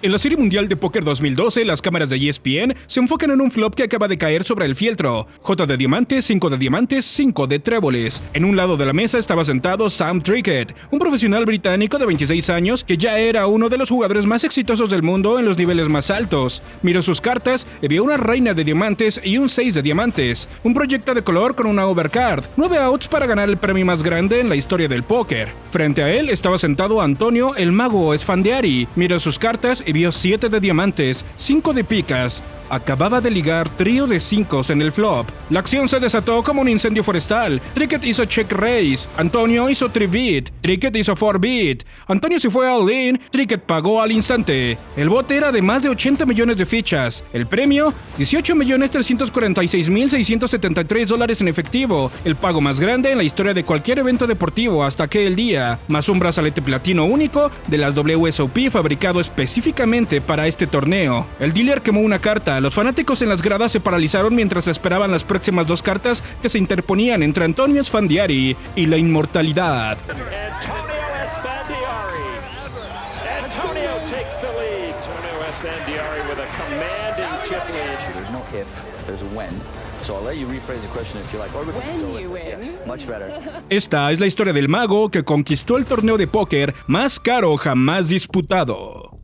En la Serie Mundial de Póker 2012, las cámaras de ESPN se enfocan en un flop que acaba de caer sobre el fieltro. J de diamantes, 5 de diamantes, 5 de tréboles. En un lado de la mesa estaba sentado Sam Trickett, un profesional británico de 26 años que ya era uno de los jugadores más exitosos del mundo en los niveles más altos. Miró sus cartas y vio una reina de diamantes y un 6 de diamantes, un proyecto de color con una overcard, 9 outs para ganar el premio más grande en la historia del póker. Frente a él estaba sentado Antonio el Mago Esfandiari. Miró sus cartas y vio 7 de diamantes, 5 de picas. Acababa de ligar trío de 5 en el flop. La acción se desató como un incendio forestal. Trickett hizo check raise. Antonio hizo 3-beat. Trickett hizo 4-beat. Antonio se fue all-in. Trickett pagó al instante. El bote era de más de 80 millones de fichas. El premio, $18.346.673 en efectivo. El pago más grande en la historia de cualquier evento deportivo hasta aquel día. Más un brazalete platino único de las WSOP fabricado específicamente para este torneo. El dealer quemó una carta. Los fanáticos en las gradas se paralizaron mientras esperaban las próximas 2 cartas que se interponían entre Antonio Esfandiari y la inmortalidad. Esta es la historia del mago que conquistó el torneo de póker más caro jamás disputado.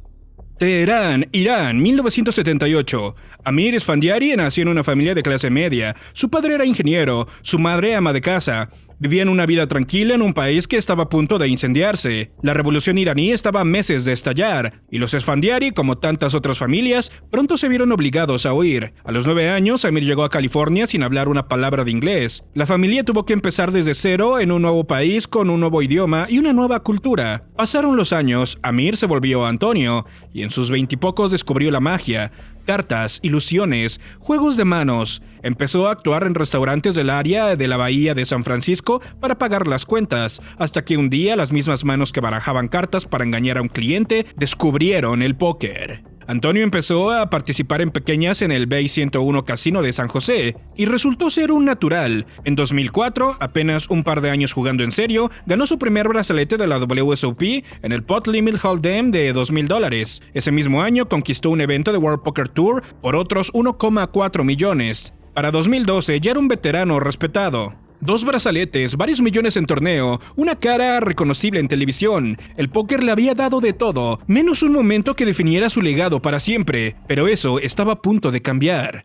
Teherán, Irán, 1978. Amir Esfandiari nació en una familia de clase media. Su padre era ingeniero, su madre ama de casa. Vivían una vida tranquila en un país que estaba a punto de incendiarse. La revolución iraní estaba a meses de estallar, y los Esfandiari, como tantas otras familias, pronto se vieron obligados a huir. A los 9 años, Amir llegó a California sin hablar una palabra de inglés. La familia tuvo que empezar desde cero en un nuevo país con un nuevo idioma y una nueva cultura. Pasaron los años, Amir se volvió Antonio, y en sus 20 y pocos descubrió la magia. Cartas, ilusiones, juegos de manos. Empezó a actuar en restaurantes del área de la bahía de San Francisco para pagar las cuentas, hasta que un día las mismas manos que barajaban cartas para engañar a un cliente descubrieron el póker. Antonio empezó a participar en pequeñas en el Bay 101 Casino de San José y resultó ser un natural. En 2004, apenas un par de años jugando en serio, ganó su primer brazalete de la WSOP en el Pot Limit Hold'em de $2,000. Ese mismo año conquistó un evento de World Poker Tour por otros 1,4 millones. Para 2012 ya era un veterano respetado. 2 brazaletes, varios millones en torneo, una cara reconocible en televisión. El póker le había dado de todo, menos un momento que definiera su legado para siempre. Pero eso estaba a punto de cambiar.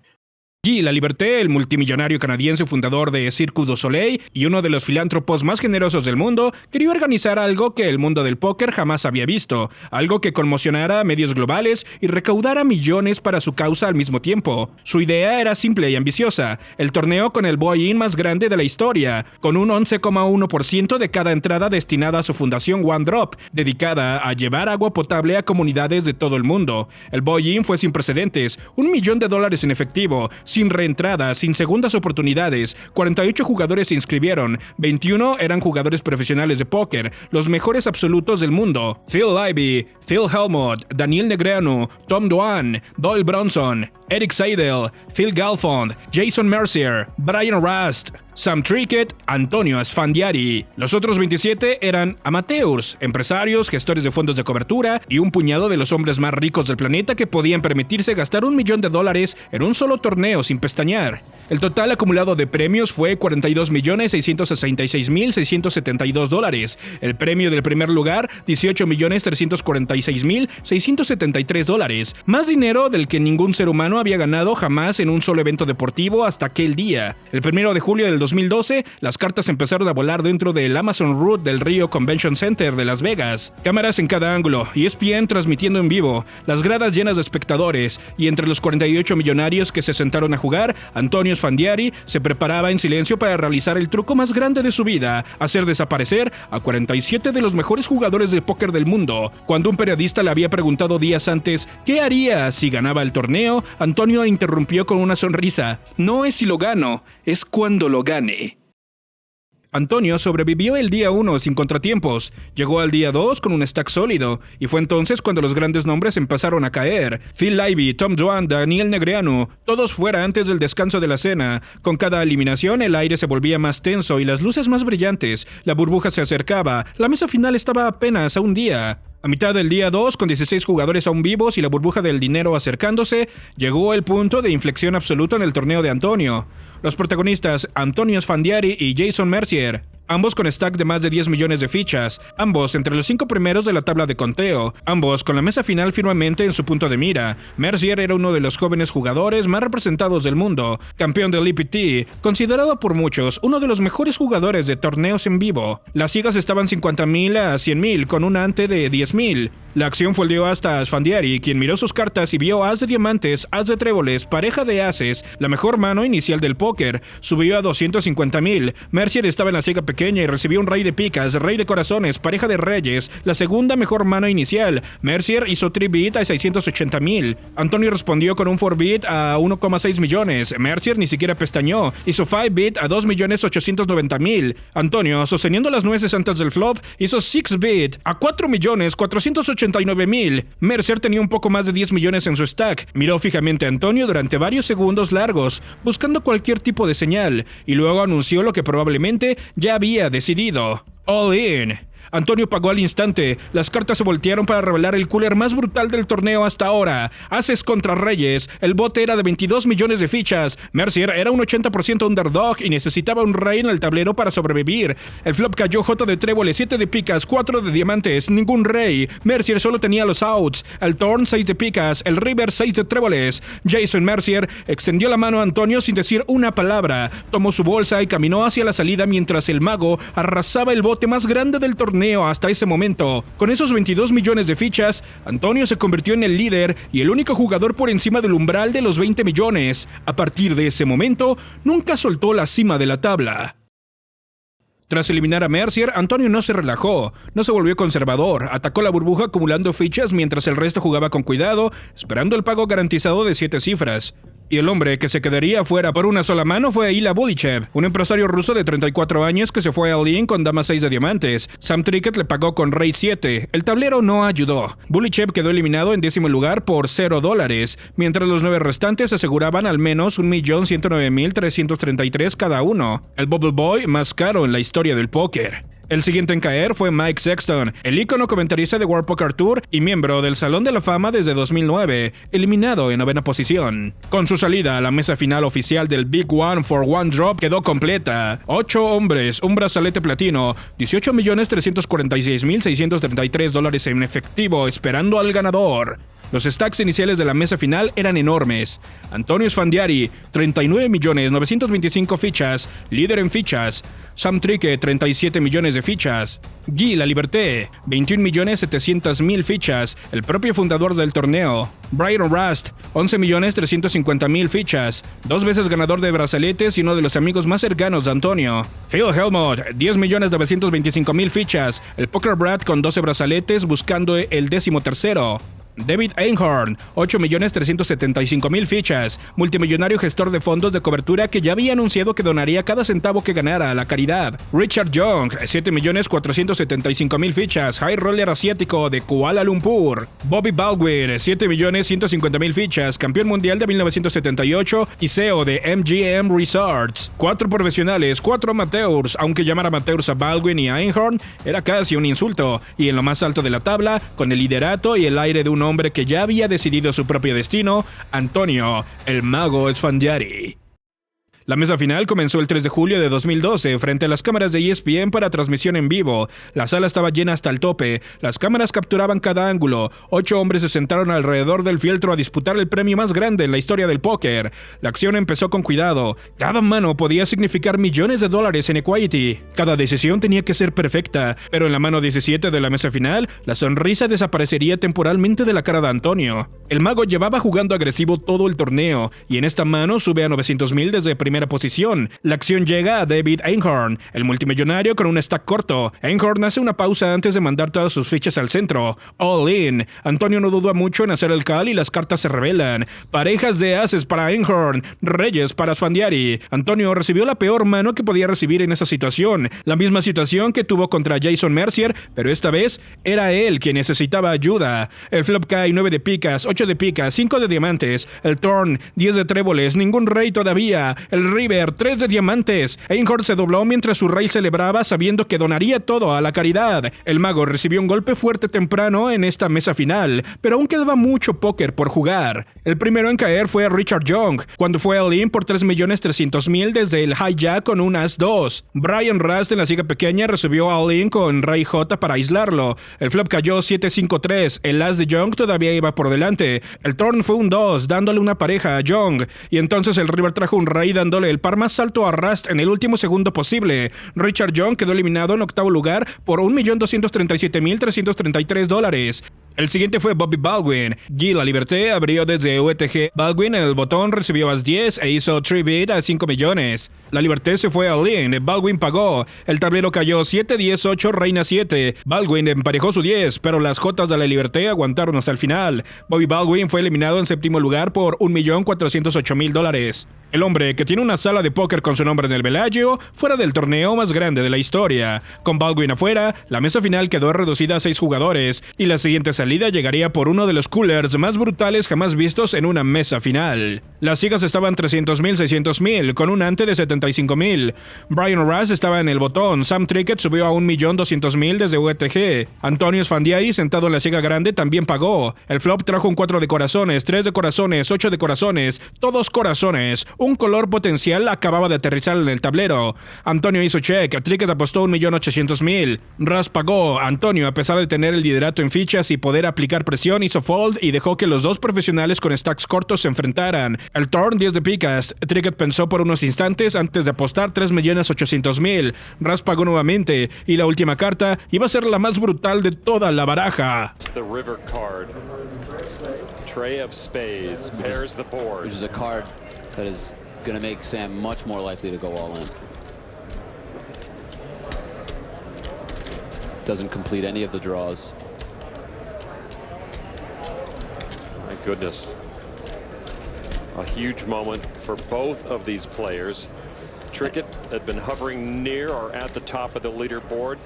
Guy Laliberté, el multimillonario canadiense fundador de Cirque du Soleil y uno de los filántropos más generosos del mundo, quería organizar algo que el mundo del póker jamás había visto, algo que conmocionara a medios globales y recaudara millones para su causa al mismo tiempo. Su idea era simple y ambiciosa, el torneo con el buy-in más grande de la historia, con un 11,1% de cada entrada destinada a su fundación One Drop, dedicada a llevar agua potable a comunidades de todo el mundo. El buy-in fue sin precedentes, $1 millón en efectivo, sin reentradas, sin segundas oportunidades. 48 jugadores se inscribieron, 21 eran jugadores profesionales de póker, los mejores absolutos del mundo. Phil Ivey, Phil Hellmuth, Daniel Negreanu, Tom Dwan, Doyle Bronson, Eric Seidel, Phil Galfond, Jason Mercier, Brian Rust, Sam Trickett, Antonio Esfandiari. Los otros 27 eran amateurs, empresarios, gestores de fondos de cobertura y un puñado de los hombres más ricos del planeta que podían permitirse gastar $1 millón en un solo torneo sin pestañear. El total acumulado de premios fue $42.666.672. El premio del primer lugar, $18.346.673. Más dinero del que ningún ser humano había ganado jamás en un solo evento deportivo hasta aquel día. El 1 de julio del 2012, las cartas empezaron a volar dentro del Amazon Route del Rio Convention Center de Las Vegas. Cámaras en cada ángulo, ESPN transmitiendo en vivo, las gradas llenas de espectadores, y entre los 48 millonarios que se sentaron a jugar, Antonio Esfandiari se preparaba en silencio para realizar el truco más grande de su vida, hacer desaparecer a 47 de los mejores jugadores de póker del mundo. Cuando un periodista le había preguntado días antes qué haría si ganaba el torneo, Antonio interrumpió con una sonrisa: "No es si lo gano, es cuando lo gane". Antonio sobrevivió el día 1 sin contratiempos, llegó al día 2 con un stack sólido, y fue entonces cuando los grandes nombres empezaron a caer. Phil Ivey, Tom Dwan, Daniel Negreanu, todos fuera antes del descanso de la cena. Con cada eliminación el aire se volvía más tenso y las luces más brillantes, la burbuja se acercaba, la mesa final estaba apenas a un día. A mitad del día 2, con 16 jugadores aún vivos y la burbuja del dinero acercándose, llegó el punto de inflexión absoluto en el torneo de Antonio. Los protagonistas, Antonio Esfandiari y Jason Mercier, ambos con stacks de más de 10 millones de fichas, ambos entre los 5 primeros de la tabla de conteo, ambos con la mesa final firmemente en su punto de mira. Mercier era uno de los jóvenes jugadores más representados del mundo, campeón del EPT, considerado por muchos uno de los mejores jugadores de torneos en vivo. Las ciegas estaban 50.000 a 100.000 con un ante de 10.000. La acción foldeó hasta Esfandiari, quien miró sus cartas y vio as de diamantes, as de tréboles, pareja de ases, la mejor mano inicial del póker. Subió a 250.000. Mercier estaba en la ciega pequeña y recibió un rey de picas, rey de corazones, pareja de reyes, la segunda mejor mano inicial. Mercier hizo 3-bit a 680.000. Antonio respondió con un 4-bit a 1,6 millones. Mercier ni siquiera pestañó, hizo 5-bit a 2.890.000. Antonio, sosteniendo las nueces antes del flop, hizo 6-bit a 4.489.000. Mercier tenía un poco más de 10 millones en su stack. Miró fijamente a Antonio durante varios segundos largos, buscando cualquier tipo de señal, y luego anunció lo que probablemente ya había decidido: All in. Antonio pagó al instante. Las cartas se voltearon para revelar el cooler más brutal del torneo hasta ahora. Ases contra reyes. El bote era de 22 millones de fichas. Mercier era un 80% underdog y necesitaba un rey en el tablero para sobrevivir. El flop cayó J de tréboles, 7 de picas, 4 de diamantes, ningún rey. Mercier solo tenía los outs. El turn, 6 de picas. El river, 6 de tréboles. Jason Mercier extendió la mano a Antonio sin decir una palabra. Tomó su bolsa y caminó hacia la salida mientras el mago arrasaba el bote más grande del torneo hasta ese momento. Con esos 22 millones de fichas, Antonio se convirtió en el líder y el único jugador por encima del umbral de los 20 millones. A partir de ese momento, nunca soltó la cima de la tabla. Tras eliminar a Mercier, Antonio no se relajó, no se volvió conservador, atacó la burbuja acumulando fichas mientras el resto jugaba con cuidado, esperando el pago garantizado de 7 cifras. Y el hombre que se quedaría fuera por una sola mano fue Ilya Bulichev, un empresario ruso de 34 años que se fue al in con dama 6 de diamantes. Sam Trickett le pagó con rey 7. El tablero no ayudó. Bulichev quedó eliminado en 10º lugar por $0, mientras los 9 restantes aseguraban al menos 1.109.333 cada uno. El Bubble Boy más caro en la historia del póker. El siguiente en caer fue Mike Sexton, el ícono comentarista de World Poker Tour y miembro del Salón de la Fama desde 2009, eliminado en 9ª posición. Con su salida a la mesa final oficial del Big One for One Drop quedó completa. 8 hombres, un brazalete platino, $18.346.633 en efectivo esperando al ganador. Los stacks iniciales de la mesa final eran enormes. Antonio Esfandiari, 39.925 fichas, líder en fichas. Sam Trickett, 37 millones de fichas. Guy La Liberté, 21.700.000 fichas, el propio fundador del torneo. Brian Rust, 11.350.000 fichas, 2 veces ganador de brazaletes y uno de los amigos más cercanos de Antonio. Phil Hellmuth, 10.925.000 fichas, el Poker Brat con 12 brazaletes buscando el 13º. David Einhorn, 8.375.000 fichas, multimillonario gestor de fondos de cobertura que ya había anunciado que donaría cada centavo que ganara a la caridad. Richard Young, 7.475.000 fichas, high roller asiático de Kuala Lumpur. Bobby Baldwin, 7.150.000 fichas, campeón mundial de 1978 y CEO de MGM Resorts. 4 profesionales, 4 amateurs, aunque llamar amateurs a Baldwin y a Einhorn era casi un insulto, y en lo más alto de la tabla, con el liderato y el aire de un hombre que ya había decidido su propio destino, Antonio, el mago Esfandiari. La mesa final comenzó el 3 de julio de 2012 frente a las cámaras de ESPN para transmisión en vivo. La sala estaba llena hasta el tope, las cámaras capturaban cada ángulo, 8 hombres se sentaron alrededor del fieltro a disputar el premio más grande en la historia del póker. La acción empezó con cuidado, cada mano podía significar millones de dólares en equity. Cada decisión tenía que ser perfecta, pero en la mano 17 de la mesa final, la sonrisa desaparecería temporalmente de la cara de Antonio. El mago llevaba jugando agresivo todo el torneo, y en esta mano sube a 900.000 desde primera posición. La acción llega a David Einhorn, el multimillonario con un stack corto. Einhorn hace una pausa antes de mandar todas sus fichas al centro. All in. Antonio no duda mucho en hacer el call y las cartas se revelan. Parejas de ases para Einhorn, reyes para Esfandiari. Antonio recibió la peor mano que podía recibir en esa situación. La misma situación que tuvo contra Jason Mercier, pero esta vez era él quien necesitaba ayuda. El flop cae 9 de picas, 8 de picas, 5 de diamantes. El turn, 10 de tréboles, ningún rey todavía. El el River, 3 de diamantes. Einhorn se dobló mientras su rey celebraba sabiendo que donaría todo a la caridad. El mago recibió un golpe fuerte temprano en esta mesa final, pero aún quedaba mucho póker por jugar. El primero en caer fue Richard Young, cuando fue all-in por 3.300.000 desde el hijack con un As-2. Brian Rust en la siga pequeña recibió all-in con Rey J para aislarlo. El flop cayó 7-5-3, el As de Young todavía iba por delante. El turn fue un 2, dándole una pareja a Young, y entonces el River trajo un rey dándole el par más alto a Rust en el último segundo posible. Richard Young quedó eliminado en octavo lugar por $1.237.333. El siguiente fue Bobby Baldwin. Guy La Liberté abrió desde UTG. Baldwin en el botón recibió As 10 e hizo 3-bid a 5 millones. La Liberté se fue all-in. Baldwin pagó. El tablero cayó 7-10-8, reina 7. Baldwin emparejó su 10, pero las Jotas de La Liberté aguantaron hasta el final. Bobby Baldwin fue eliminado en séptimo lugar por $1.408.000. El hombre que tiene una sala de póker con su nombre en el Bellagio, fuera del torneo más grande de la historia. Con Baldwin afuera, la mesa final quedó reducida a 6 jugadores, y la siguiente salida llegaría por uno de los coolers más brutales jamás vistos en una mesa final. Las sigas estaban 300.000, 600.000, con un ante de 75.000. Brian Rust estaba en el botón. Sam Trickett subió a 1.200.000 desde UTG. Antonio Sfandiari, sentado en la siga grande, también pagó. El flop trajo un 4 de corazones, 3 de corazones, 8 de corazones, todos corazones. Un color potencial acababa de aterrizar en el tablero. Antonio hizo check, Trickett apostó 1.800.000. Rust pagó. Antonio, a pesar de tener el liderato en fichas y poder aplicar presión, hizo fold y dejó que los dos profesionales con stacks cortos se enfrentaran. El turn 10 de picas. Trickett pensó por unos instantes antes de apostar 3.800.000. Rust pagó nuevamente y la última carta iba a ser la más brutal de toda la baraja. The river card. Tray of spades pairs the board. Which is a card that is going to make Sam much more likely to go all in. Doesn't complete any of the draws. My goodness. A huge moment for both of these players. Trickett had been hovering near or at the top of the leaderboard.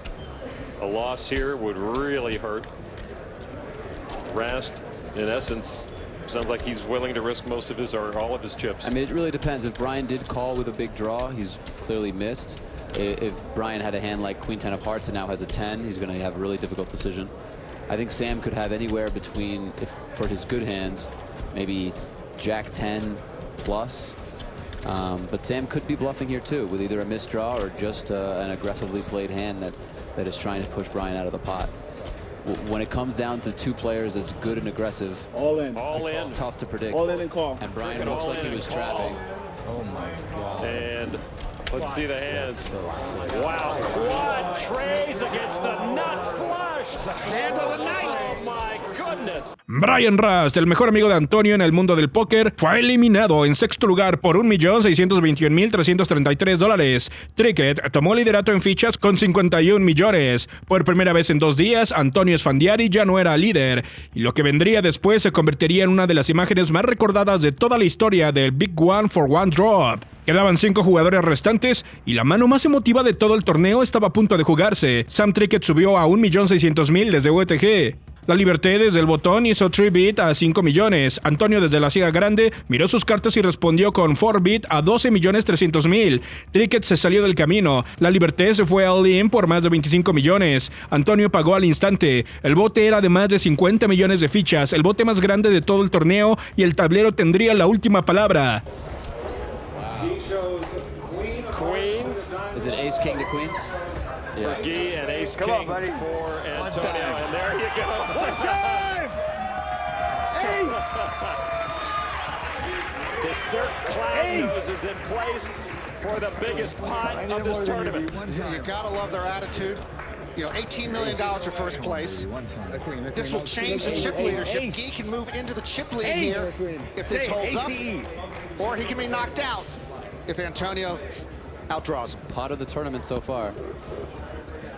A loss here would really hurt. Rast, in essence, sounds like he's willing to risk most of his or all of his chips. I mean, it really depends. If Brian did call with a big draw, he's clearly missed. If Brian had a hand like Queen 10 of Hearts and now has a 10, he's going to have a really difficult decision. I think Sam could have anywhere between, for his good hands, maybe Jack 10 plus. But Sam could be bluffing here too, with either a missed draw or just an aggressively played hand that is trying to push Brian out of the pot. When it comes down to two players as good and aggressive, all in, tough to predict. All in and call. And Brian looks like he was trapping. Oh my God. And let's see the hands. Wow, quad trays against the nut flush. The hand of the night. Oh my goodness. Brian Rust, el mejor amigo de Antonio en el mundo del póker, fue eliminado en sexto lugar por $1.621.333. Trickett tomó liderato en fichas con 51 millones. Por primera vez en 2 días, Antonio Sfandiari ya no era líder, y lo que vendría después se convertiría en una de las imágenes más recordadas de toda la historia del Big One for One Drop. Quedaban 5 jugadores restantes y la mano más emotiva de todo el torneo estaba a punto de jugarse. Sam Trickett subió a 1.600.000 desde UTG. La Liberté desde el botón hizo 3-bit a 5 millones. Antonio desde la siga grande miró sus cartas y respondió con 4-bit a 12.300.000. Trickett se salió del camino. La Liberté se fue all-in por más de 25 millones. Antonio pagó al instante. El bote era de más de 50 millones de fichas, el bote más grande de todo el torneo, y el tablero tendría la última palabra. Queens. Is it ace king to queens? For Guy and ace king for Antonio, and there you go. One time! Ace! The Cirque Clown nose is in place for the biggest pot of this tournament. You gotta love their attitude. You know, $18 million for first place. This will change the chip leadership. Guy can move into the chip lead here if this holds up, or he can be knocked out if Antonio outdraws him. Pot of the tournament so far.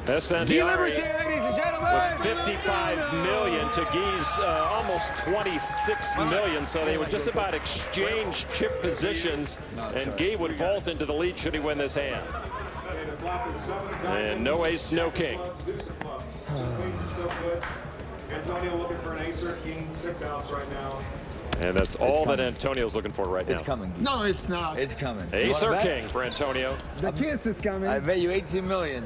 Esfandiari with 55 million to Guy's almost 26 million, so they would just about exchange chip positions, and Guy would vault into the lead should he win this hand. And no ace, no king. Antonio looking for an ace or king, 6 outs right now. And that's all that Antonio's looking for right now. It's coming. No, it's not. It's coming. Ace or king for Antonio. The kiss is coming. I bet you 18 million.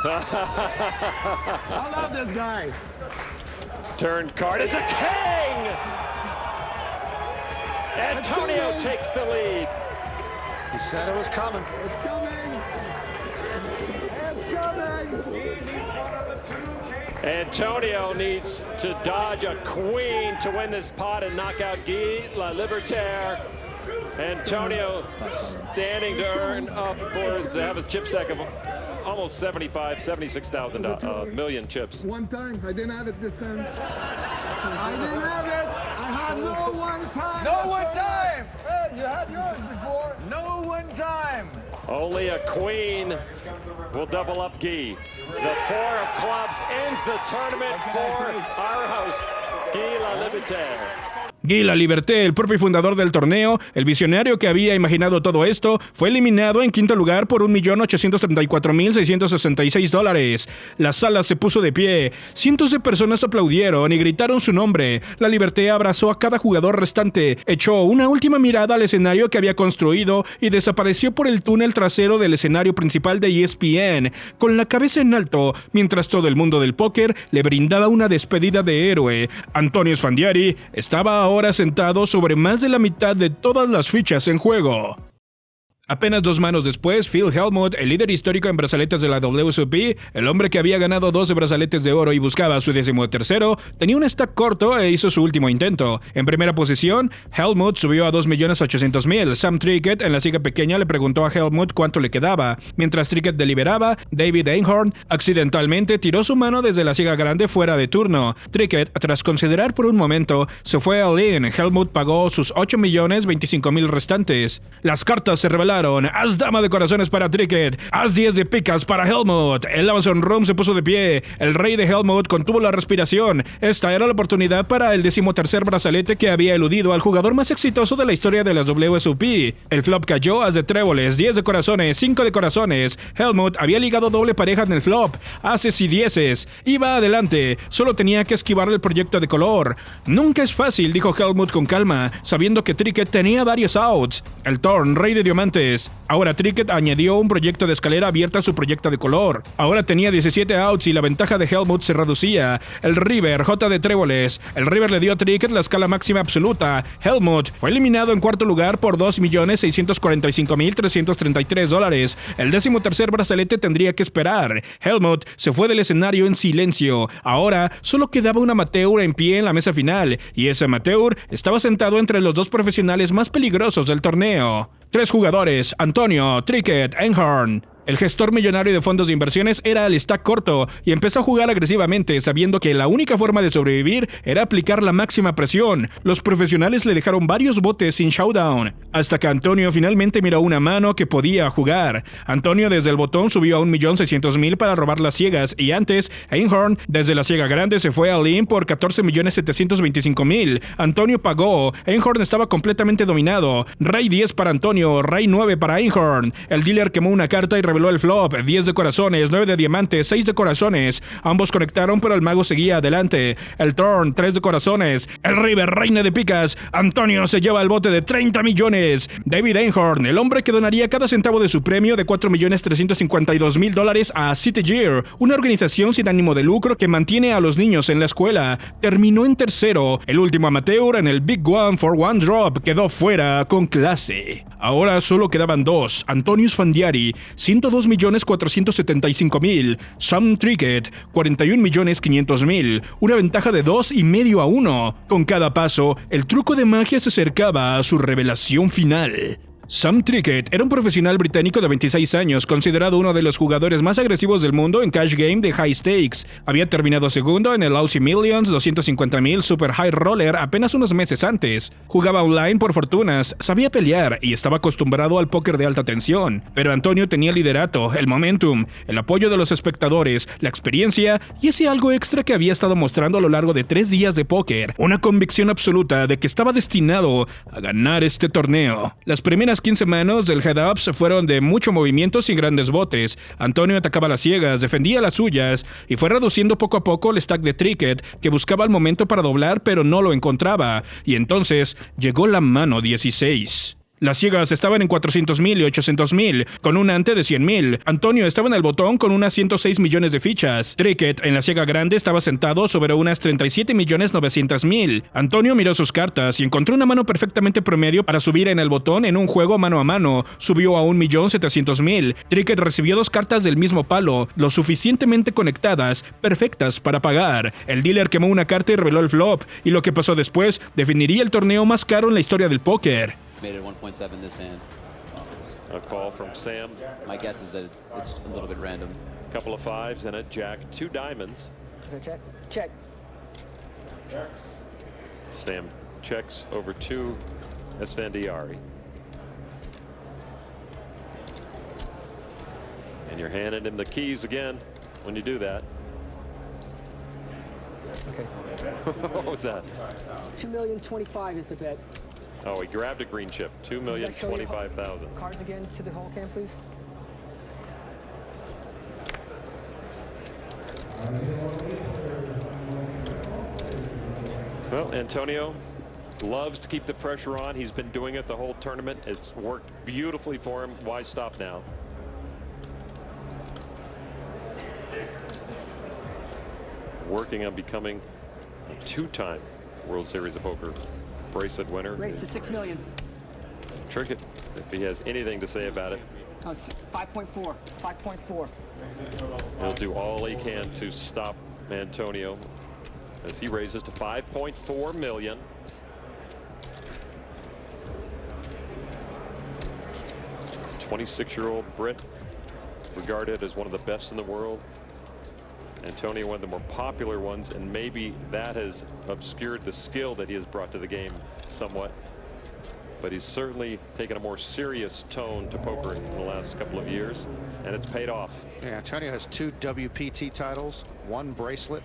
I love this guy. Turn card is a king! Antonio takes the lead. He said it was coming. It's coming. It's coming. Antonio needs to dodge a queen to win this pot and knock out Guy Laliberté. Antonio standing to earn upwards to have a chip stack of almost 76,000 million chips. One time, I didn't have it this time. I didn't have it. I had no one time. No one time! Hey, you had yours before. No one time! Only a queen will double up Guy. The 4 of clubs ends the tournament for our host, Guy Laliberté. Guy Laliberté, el propio fundador del torneo, el visionario que había imaginado todo esto, fue eliminado en quinto lugar por $1.834.666. La sala se puso de pie, cientos de personas aplaudieron y gritaron su nombre. Laliberté abrazó a cada jugador restante, echó una última mirada al escenario que había construido y desapareció por el túnel trasero del escenario principal de ESPN, con la cabeza en alto, mientras todo el mundo del póker le brindaba una despedida de héroe. Antonio Sfandiari estaba ahora sentado sobre más de la mitad de todas las fichas en juego. Apenas 2 manos después, Phil Hellmuth, el líder histórico en brazaletes de la WSOP, el hombre que había ganado 12 brazaletes de oro y buscaba su 13º, tenía un stack corto e hizo su último intento. En primera posición, Hellmuth subió a 2.800.000. Sam Trickett, en la siga pequeña, le preguntó a Hellmuth cuánto le quedaba. Mientras Trickett deliberaba, David Einhorn accidentalmente tiró su mano desde la siga grande fuera de turno. Trickett, tras considerar por un momento, se fue all-in. Hellmuth pagó sus 8.025.000 restantes. Las cartas se revelaron. As dama de corazones para Trickett, as 10 de picas para Hellmuth. El Amazon Room se puso de pie. El rey de Hellmuth contuvo la respiración. Esta era la oportunidad para el 13º brazalete que había eludido al jugador más exitoso de la historia de las WSOP. El flop cayó as de tréboles, 10 de corazones, 5 de corazones. Hellmuth había ligado doble pareja en el flop, ases y dieces. Iba adelante, solo tenía que esquivar el proyecto de color. Nunca es fácil, dijo Hellmuth con calma, sabiendo que Trickett tenía varios outs. El turn, rey de diamantes. Ahora Trickett añadió un proyecto de escalera abierta a su proyecto de color. Ahora tenía 17 outs y la ventaja de Hellmuth se reducía. El river, J de tréboles. El river le dio a Trickett la escala máxima absoluta. Hellmuth fue eliminado en cuarto lugar por $2.645.333. El 13º brazalete tendría que esperar. Hellmuth se fue del escenario en silencio. Ahora solo quedaba un amateur en pie en la mesa final, y ese amateur estaba sentado entre los 2 profesionales más peligrosos del torneo. 3 jugadores, Antonio, Trickett, Einhorn. El gestor millonario de fondos de inversiones era el stack corto y empezó a jugar agresivamente, sabiendo que la única forma de sobrevivir era aplicar la máxima presión. Los profesionales le dejaron varios botes sin showdown, hasta que Antonio finalmente miró una mano que podía jugar. Antonio desde el botón subió a 1.600.000 para robar las ciegas, y antes, Einhorn desde la ciega grande se fue all-in por 14.725.000. Antonio pagó. Einhorn estaba completamente dominado. Rey 10 para Antonio, Rey 9 para Einhorn. El dealer quemó una carta y reveló el flop, 10 de corazones, 9 de diamantes, 6 de corazones. Ambos conectaron, pero el mago seguía adelante. El turn, 3 de corazones. El river, reina de picas. Antonio se lleva el bote de 30 millones. David Einhorn, el hombre que donaría cada centavo de su premio de $4.352.000 a City Gear, una organización sin ánimo de lucro que mantiene a los niños en la escuela, terminó en tercero. El último amateur en el Big One for One Drop quedó fuera con clase. Ahora solo quedaban 2. Antonio Sfandiari, 102.475.000. Sam Trickett, 41.500.000. Una ventaja de 2,5 a 1. Con cada paso, el truco de magia se acercaba a su revelación final. Sam Trickett era un profesional británico de 26 años, considerado uno de los jugadores más agresivos del mundo en cash game de high stakes. Había terminado segundo en el Aussie Millions 250.000 Super High Roller apenas unos meses antes. Jugaba online por fortunas, sabía pelear y estaba acostumbrado al póker de alta tensión. Pero Antonio tenía el liderato, el momentum, el apoyo de los espectadores, la experiencia y ese algo extra que había estado mostrando a lo largo de 3 días de póker. Una convicción absoluta de que estaba destinado a ganar este torneo. Las primeras primeras 15 manos del head-ups fueron de mucho movimiento sin grandes botes. Antonio atacaba las ciegas, defendía las suyas y fue reduciendo poco a poco el stack de Trickett, que buscaba el momento para doblar pero no lo encontraba. Y entonces llegó la mano 16. Las ciegas estaban en 400,000 y 800,000, con un ante de 100,000. Antonio estaba en el botón con unas 106 millones de fichas. Trickett en la ciega grande estaba sentado sobre unas 37,900,000. Antonio miró sus cartas y encontró una mano perfectamente promedio para subir en el botón en un juego mano a mano. Subió a 1,700,000. Trickett recibió 2 cartas del mismo palo, lo suficientemente conectadas, perfectas para pagar. El dealer quemó una carta y reveló el flop, y lo que pasó después definiría el torneo más caro en la historia del póker. Made it 1.7 this hand. A call from Sam. My guess is that it's a little bit random. Couple of fives and a jack, 2 diamonds. Is that check? Check. Sam checks over to Esfandiari. And you're handing him the keys again when you do that. Okay. What was that? 2,025,000 is the bet. Oh, he grabbed a green chip. 2,025,000. Cards again to the whole cam, please. Well, Antonio loves to keep the pressure on. He's been doing it the whole tournament. It's worked beautifully for him. Why stop now? Working on becoming a 2-time World Series of Poker bracelet winner. Raise to 6 million. Trickett, if he has anything to say about it, Oh, it's 5.4. 5.4. he'll do all he can to stop Antonio as he raises to 5.4 million. This 26-year-old Brit, regarded as one of the best in the world. Antonio, one of the more popular ones, and maybe that has obscured the skill that he has brought to the game somewhat. But he's certainly taken a more serious tone to poker in the last couple of years, and it's paid off. Yeah, Antonio has 2 WPT titles, 1 bracelet.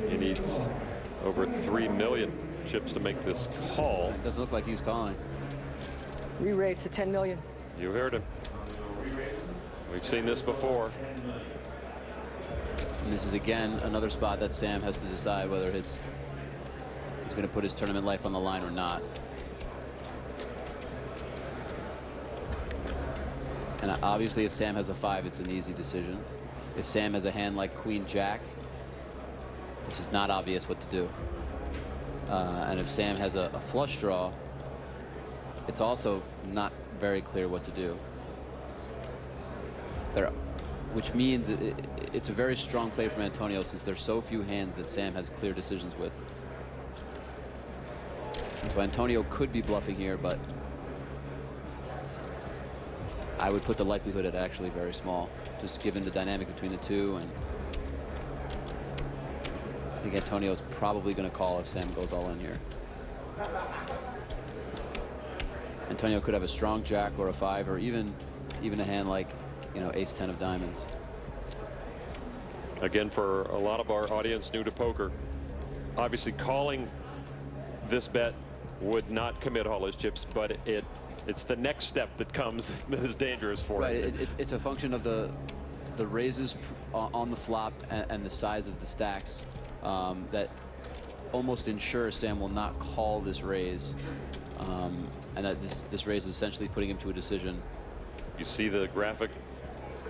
He needs over 3 million chips to make this call. It doesn't look like he's calling. Re-raise to 10 million. You heard him. We've seen this before. And this is again another spot that Sam has to decide whether he's going to put his tournament life on the line or not. And obviously, if Sam has a 5, it's an easy decision. If Sam has a hand like Queen Jack, this is not obvious what to do. And if Sam has a flush draw, it's also not very clear what to do. Which means it's a very strong play from Antonio, since there's so few hands that Sam has clear decisions with. So Antonio could be bluffing here, but I would put the likelihood at actually very small, just given the dynamic between the two. And I think Antonio's probably going to call if Sam goes all in here. Antonio could have a strong jack or a 5, or even a hand like, you know, ace-10 of diamonds. Again, for a lot of our audience new to poker, obviously calling this bet would not commit all his chips, but it's the next step that comes that is dangerous for him. It's a function of the raises on the flop and the size of the stacks that almost ensure Sam will not call this raise, and that this raise is essentially putting him to a decision. You see the graphic,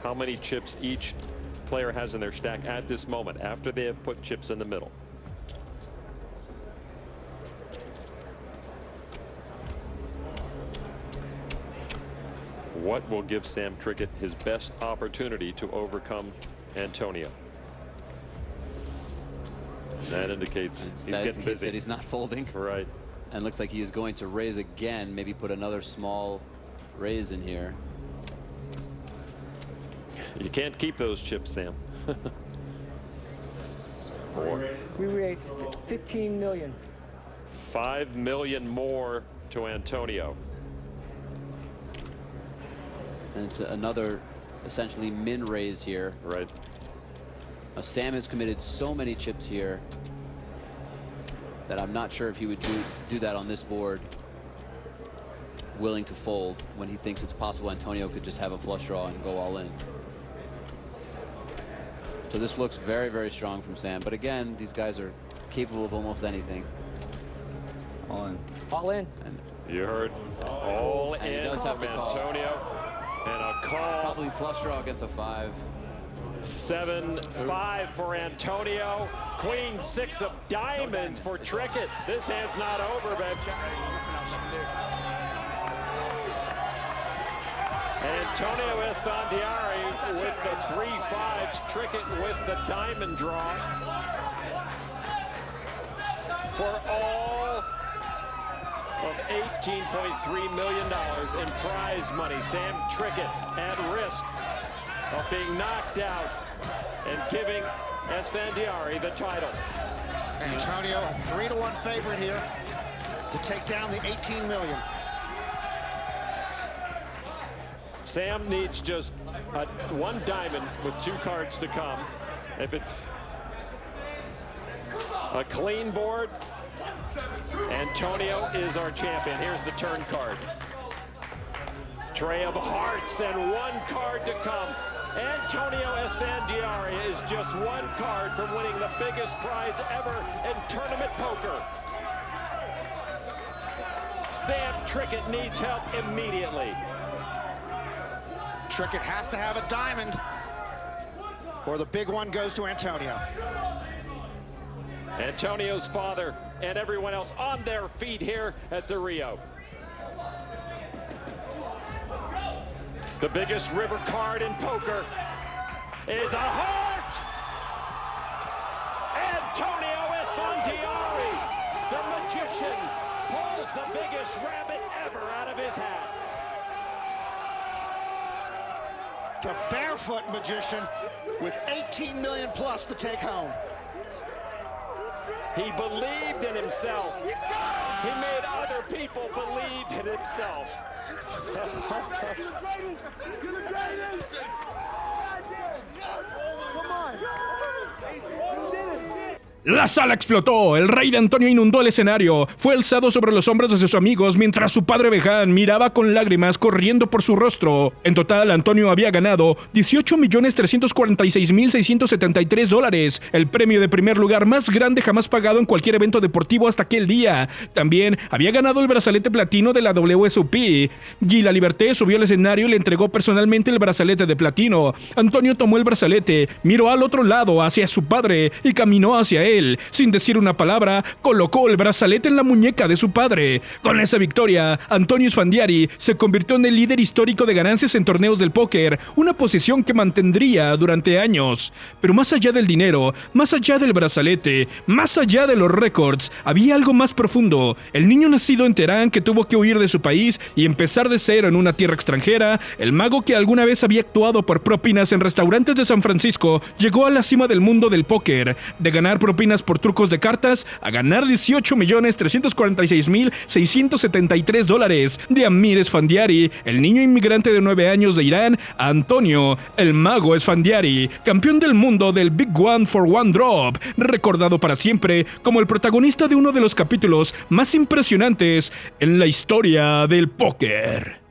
how many chips each player has in their stack at this moment after they have put chips in the middle. What will give Sam Trickett his best opportunity to overcome Antonio? That indicates he's getting busy. That he's not folding. Right. And looks like he is going to raise again, maybe put another small raise in here. You can't keep those chips, Sam. 4. We raised 15 million. 5 million more to Antonio. And it's another essentially min raise here. Right. Now, Sam has committed so many chips here that I'm not sure if he would do that on this board, willing to fold when he thinks it's possible Antonio could just have a flush draw and go all in. So this looks very, very strong from Sam. But again, these guys are capable of almost anything. All in. All in. And You heard all And he in does have from to call. Antonio. And a call. probably flush draw against a 5. 7-5 for Antonio. Queen 6 of diamonds for Trickett. This hand's not over, Ben. Antonio Esfandiari with the 3 5s. Trickett with the diamond draw. For all of $18.3 million in prize money. Sam Trickett at risk of being knocked out and giving Esfandiari the title. Antonio, a 3-to-1 favorite here to take down the 18 million. Sam needs just one diamond with 2 cards to come. If it's a clean board, Antonio is our champion. Here's the turn card. Tray of hearts and 1 card to come. Antonio Esfandiari is just 1 card from winning the biggest prize ever in tournament poker. Sam Trickett needs help immediately. Trickett has to have a diamond, or the big one goes to Antonio. Antonio's father and everyone else on their feet here at the Rio. The biggest river card in poker is a heart! Antonio Esfandiari, the magician, pulls the biggest rabbit ever out of his hat. The barefoot magician with 18 million plus to take home. He believed in himself. He made other people believe in himself. La sala explotó, el rey de Antonio inundó el escenario, fue alzado sobre los hombros de sus amigos mientras su padre Bejan miraba con lágrimas corriendo por su rostro. En total, Antonio había ganado $18.346.673, el premio de primer lugar más grande jamás pagado en cualquier evento deportivo hasta aquel día. También había ganado el brazalete platino de la WSOP. Guy Laliberté subió al escenario y le entregó personalmente el brazalete de platino. Antonio tomó el brazalete, miró al otro lado hacia su padre y caminó hacia él. Sin decir una palabra, colocó el brazalete en la muñeca de su padre. Con esa victoria, Antonio Esfandiari se convirtió en el líder histórico de ganancias en torneos del póker, una posición que mantendría durante años. Pero más allá del dinero, más allá del brazalete, más allá de los récords, había algo más profundo. El niño nacido en Teherán que tuvo que huir de su país y empezar de cero en una tierra extranjera, el mago que alguna vez había actuado por propinas en restaurantes de San Francisco, llegó a la cima del mundo del póker, de ganar propinas por trucos de cartas a ganar $18.346.673 de Amir Esfandiari, el niño inmigrante de 9 años de Irán, a Antonio, el mago Esfandiari, campeón del mundo del Big One for One Drop, recordado para siempre como el protagonista de uno de los capítulos más impresionantes en la historia del póker.